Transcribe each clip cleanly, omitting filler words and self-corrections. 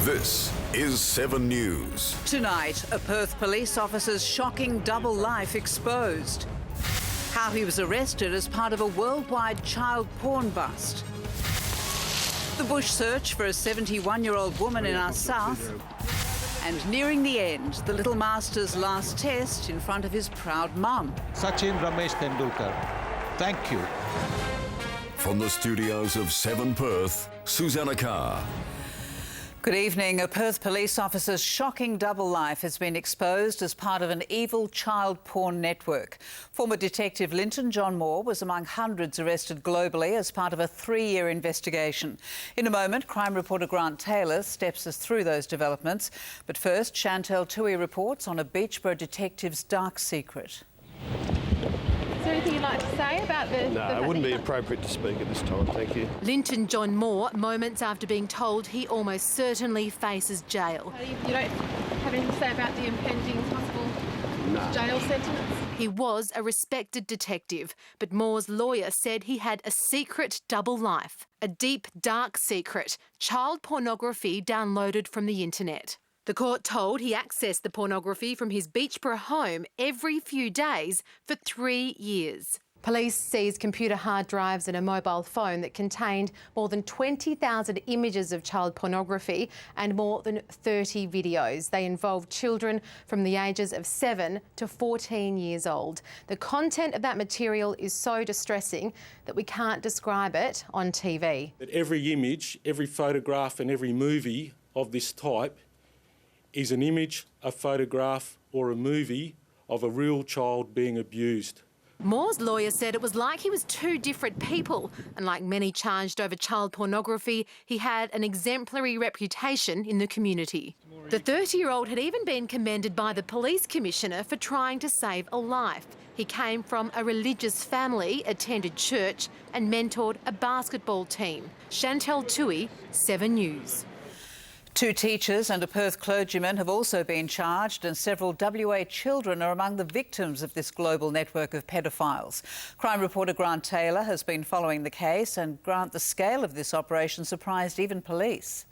This is 7 News. Tonight, a Perth police officer's shocking double life exposed. How he was arrested as part of a worldwide child porn bust. The bush search for a 71-year-old woman in our south. And nearing the end, the little master's last test in front of his proud mum. Sachin Ramesh Tendulkar, thank you. From the studios of 7 Perth, Susanna Carr. Good evening. A Perth police officer's shocking double life has been exposed as part of an evil child porn network. Former detective Linton John Moore was among hundreds arrested globally as part of a 3-year investigation. In a moment, crime reporter Grant Taylor steps us through those developments. But first, Chantel Toohey reports on a Beachborough detective's dark secret. Is there anything you'd like to say about the... No, it wouldn't be appropriate to speak at this time, thank you. Linton John Moore, moments after being told he almost certainly faces jail. You don't have anything to say about the impending possible jail sentence? He was a respected detective, but Moore's lawyer said he had a secret double life, a deep, dark secret, child pornography downloaded from the internet. The court told he accessed the pornography from his Beachborough home every few days for 3 years. Police seized computer hard drives and a mobile phone that contained more than 20,000 images of child pornography and more than 30 videos. They involved children from the ages of 7 to 14 years old. The content of that material is so distressing that we can't describe it on TV. But every image, every photograph and every movie of this type is an image, a photograph or a movie of a real child being abused. Moore's lawyer said it was like he was two different people, and like many charged over child pornography, he had an exemplary reputation in the community. The 30-year-old had even been commended by the police commissioner for trying to save a life. He came from a religious family, attended church and mentored a basketball team. Chantel Toohey, 7 News. 2 teachers and a Perth clergyman have also been charged, and several WA children are among the victims of this global network of pedophiles. Crime reporter Grant Taylor has been following the case, and Grant, the scale of this operation surprised even police.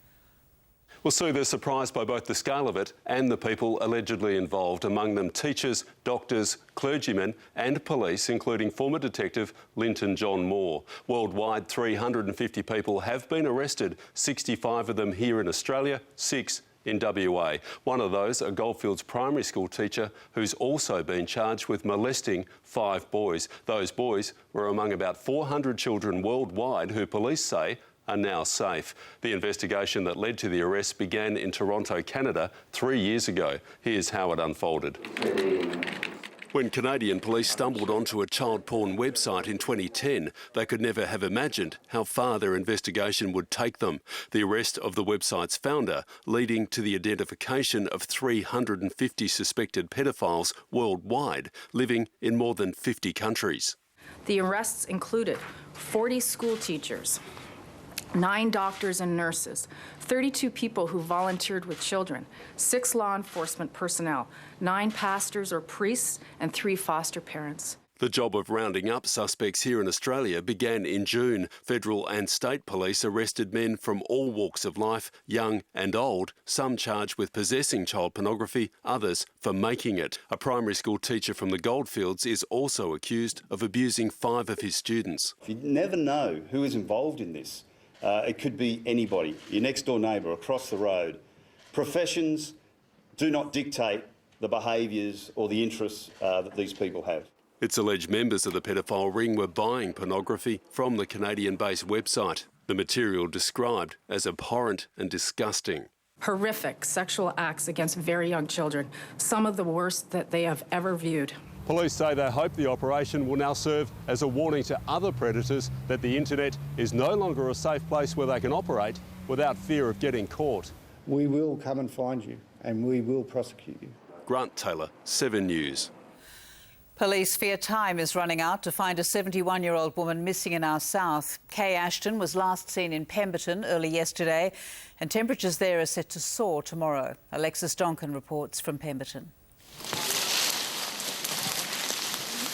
Well, Sue, they're surprised by both the scale of it and the people allegedly involved, among them teachers, doctors, clergymen and police, including former detective Linton John Moore. Worldwide, 350 people have been arrested, 65 of them here in Australia, 6 in WA. One of those, a Goldfields primary school teacher who's also been charged with molesting 5 boys. Those boys were among about 400 children worldwide who police say are now safe. The investigation that led to the arrest began in Toronto, Canada 3 years ago. Here's how it unfolded. When Canadian police stumbled onto a child porn website in 2010, they could never have imagined how far their investigation would take them. The arrest of the website's founder, leading to the identification of 350 suspected pedophiles worldwide, living in more than 50 countries. The arrests included 40 school teachers, 9 doctors and nurses, 32 people who volunteered with children, 6 law enforcement personnel, 9 pastors or priests, and 3 foster parents. The job of rounding up suspects here in Australia began in June. Federal and state police arrested men from all walks of life, young and old, some charged with possessing child pornography, others for making it. A primary school teacher from the Goldfields is also accused of abusing 5 of his students. You never know who is involved in this. It could be anybody, your next door neighbour across the road. Professions do not dictate the behaviours or the interests that these people have. It's alleged members of the pedophile ring were buying pornography from the Canadian-based website. The material described as abhorrent and disgusting. Horrific sexual acts against very young children, some of the worst that they have ever viewed. Police say they hope the operation will now serve as a warning to other predators that the internet is no longer a safe place where they can operate without fear of getting caught. We will come and find you and we will prosecute you. Grant Taylor, 7 News. Police fear time is running out to find a 71-year-old woman missing in our south. Kay Ashton was last seen in Pemberton early yesterday, and temperatures there are set to soar tomorrow. Alexis Donkin reports from Pemberton.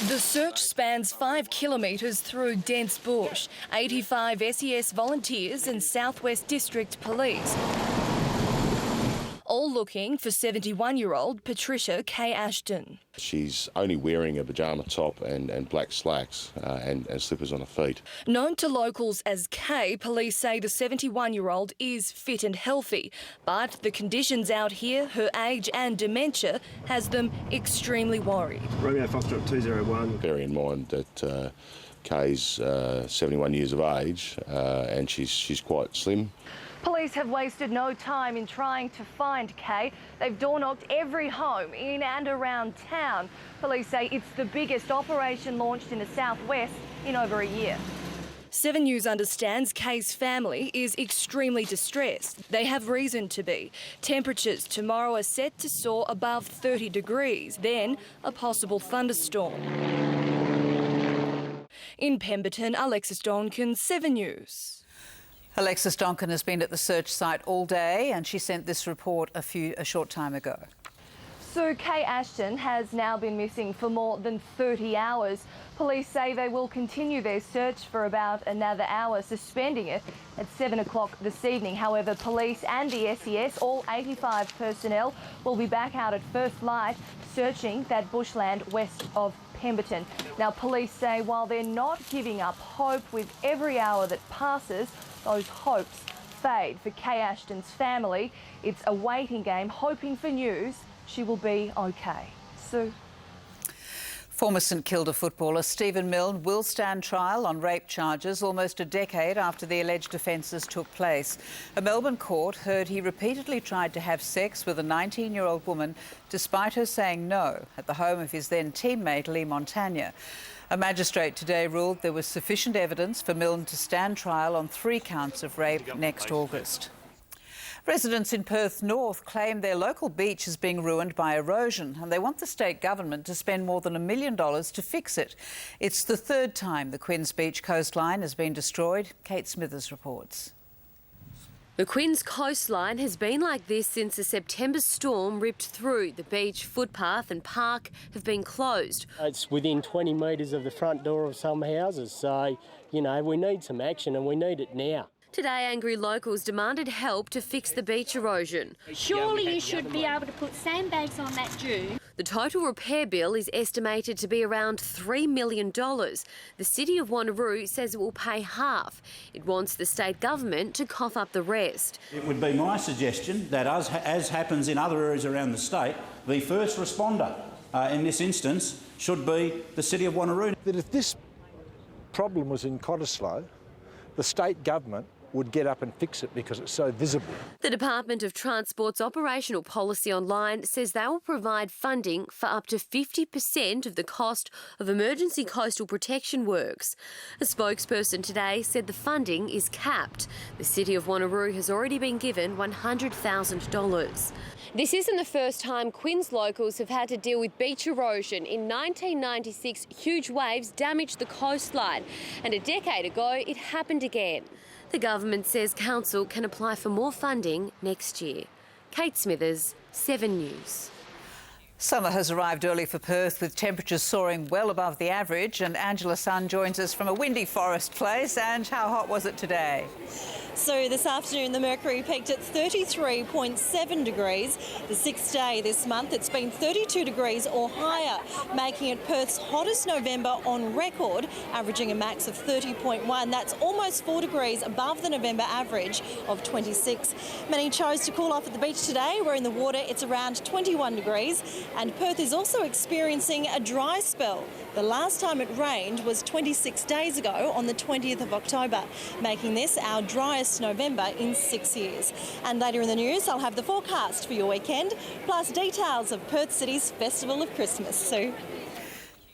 The search spans 5 kilometres through dense bush. 85 SES volunteers and South West District Police all looking for 71-year-old Patricia K. Ashton. She's only wearing a pyjama top and black slacks and slippers on her feet. Known to locals as Kay, police say the 71-year-old is fit and healthy, but the conditions out here, her age and dementia, has them extremely worried. Romeo Foxtrot 201. Bear in mind that Kay's 71 years of age and she's quite slim. Police have wasted no time in trying to find Kay. They've door-knocked every home in and around town. Police say it's the biggest operation launched in the southwest in over a year. 7 News understands Kay's family is extremely distressed. They have reason to be. Temperatures tomorrow are set to soar above 30 degrees, then a possible thunderstorm. In Pemberton, Alexis Donkin, 7 News. Alexis Donkin has been at the search site all day and she sent this report a short time ago. So Kay Ashton has now been missing for more than 30 hours. Police say they will continue their search for about another hour, suspending it at 7 o'clock this evening. However, police and the SES, all 85 personnel, will be back out at first light searching that bushland west of Pemberton. Now, police say while they're not giving up hope, with every hour that passes, those hopes fade. For Kay Ashton's family, it's a waiting game, hoping for news she will be okay. Sue. Former St Kilda footballer Stephen Milne will stand trial on rape charges almost a decade after the alleged offences took place. A Melbourne court heard he repeatedly tried to have sex with a 19-year-old woman despite her saying no at the home of his then teammate Lee Montagna. A magistrate today ruled there was sufficient evidence for Milne to stand trial on 3 counts of rape next August. Residents in Perth North claim their local beach is being ruined by erosion and they want the state government to spend more than $1 million to fix it. It's the 3rd time the Quinns Beach coastline has been destroyed. Kate Smithers reports. The Quinns coastline has been like this since a September storm ripped through. The beach, footpath and park have been closed. It's within 20 metres of the front door of some houses, so, you know, we need some action and we need it now. Today, angry locals demanded help to fix the beach erosion. Surely you should be able to put sandbags on that dune. The total repair bill is estimated to be around $3 million. The City of Wanneroo says it will pay half. It wants the state government to cough up the rest. It would be my suggestion that, as happens in other areas around the state, the first responder in this instance should be the City of Wanneroo. That if this problem was in Cottesloe, the state government would get up and fix it because it's so visible. The Department of Transport's operational policy online says they will provide funding for up to 50% of the cost of emergency coastal protection works. A spokesperson today said the funding is capped. The City of Wanneroo has already been given $100,000. This isn't the first time Quinns locals have had to deal with beach erosion. In 1996, huge waves damaged the coastline, and a decade ago it happened again. The government says council can apply for more funding next year. Kate Smithers, 7 News. Summer has arrived early for Perth with temperatures soaring well above the average, and Angela Sun joins us from a windy forest place. Ange, how hot was it today? So this afternoon the mercury peaked at 33.7 degrees. The 6th day this month it's been 32 degrees or higher, making it Perth's hottest November on record, averaging a max of 30.1. That's almost 4 degrees above the November average of 26. Many chose to cool off at the beach today, where in the water it's around 21 degrees. And Perth is also experiencing a dry spell. The last time it rained was 26 days ago on the 20th of October, making this our driest November in 6 years. And later in the news, I'll have the forecast for your weekend, plus details of Perth City's Festival of Christmas. Sue.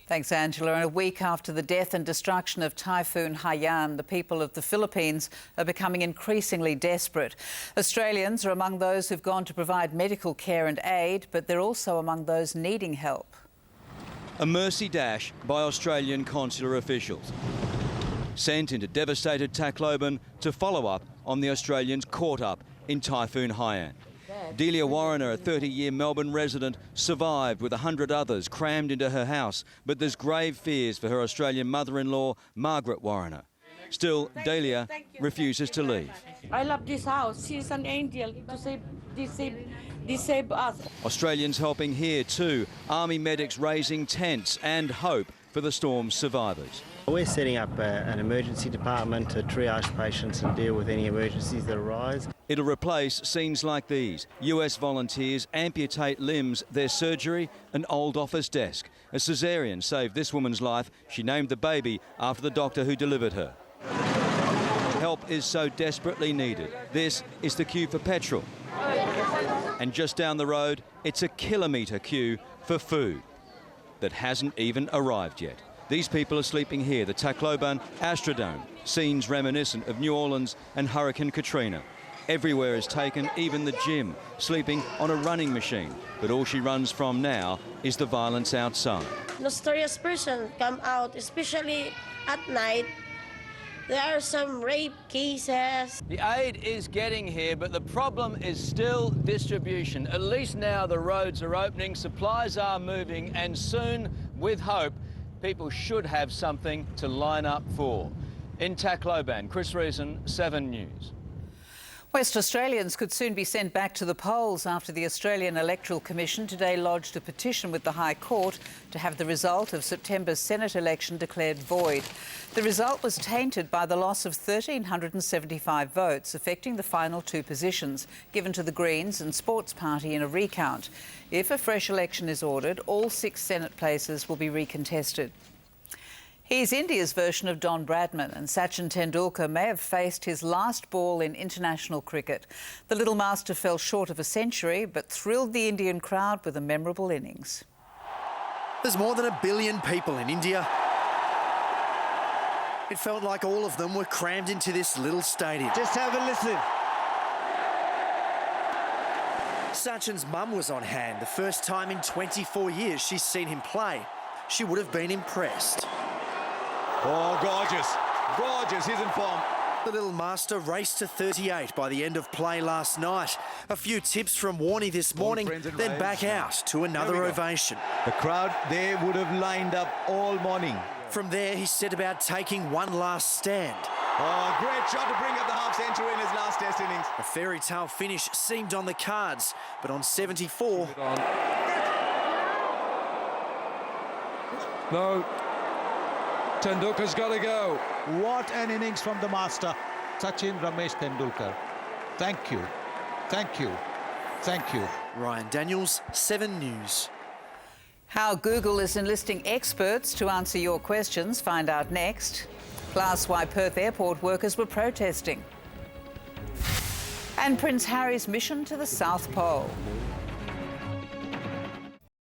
Thanks, Angela. And a week after the death and destruction of Typhoon Haiyan, the people of the Philippines are becoming increasingly desperate. Australians are among those who've gone to provide medical care and aid, but they're also among those needing help. A mercy dash by Australian consular officials, sent into devastated Tacloban to follow up on the Australians caught up in Typhoon Haiyan. Delia Warriner, a 30-year Melbourne resident, survived with 100 others crammed into her house, but there's grave fears for her Australian mother-in-law, Margaret Warriner. Still, Delia refuses to leave. I love this house. She's an angel to save disable us. Australians helping here too. Army medics raising tents and hope for the storm's survivors. We're setting up an emergency department to triage patients and deal with any emergencies that arise. It'll replace scenes like these. US volunteers amputate limbs, their surgery, an old office desk. A caesarean saved this woman's life. She named the baby after the doctor who delivered her. Help is so desperately needed. This is the queue for petrol. And just down the road, it's a kilometre queue for food that hasn't even arrived yet. These people are sleeping here, the Tacloban Astrodome, scenes reminiscent of New Orleans and Hurricane Katrina. Everywhere is taken, even the gym, sleeping on a running machine. But all she runs from now is the violence outside. Notorious person come out, especially at night. There are some rape cases. The aid is getting here, but the problem is still distribution. At least now the roads are opening, supplies are moving, and soon, with hope, people should have something to line up for. In Tacloban, Chris Reason, 7 News. West Australians could soon be sent back to the polls after the Australian Electoral Commission today lodged a petition with the High Court to have the result of September's Senate election declared void. The result was tainted by the loss of 1,375 votes, affecting the final 2 positions given to the Greens and Sports Party in a recount. If a fresh election is ordered, all 6 Senate places will be recontested. He's India's version of Don Bradman, and Sachin Tendulkar may have faced his last ball in international cricket. The little master fell short of a century, but thrilled the Indian crowd with a memorable innings. There's more than 1 billion people in India. It felt like all of them were crammed into this little stadium. Just have a listen. Sachin's mum was on hand. The first time in 24 years she's seen him play. She would have been impressed. Oh, gorgeous. Gorgeous. He's in form. The little master raced to 38 by the end of play last night. A few tips from Warnie this morning, then back out to another ovation. The crowd, they would have lined up all morning. From there, he set about taking one last stand. Oh, great shot to bring up the half-century in his last test innings. A fairy tale finish seemed on the cards, but on 74... No. Tendulkar's got to go. What an innings from the master, Sachin Ramesh Tendulkar. Thank you. Thank you. Thank you. Ryan Daniels, 7 News. How Google is enlisting experts to answer your questions. Find out next. Plus, why Perth airport workers were protesting. And Prince Harry's mission to the South Pole.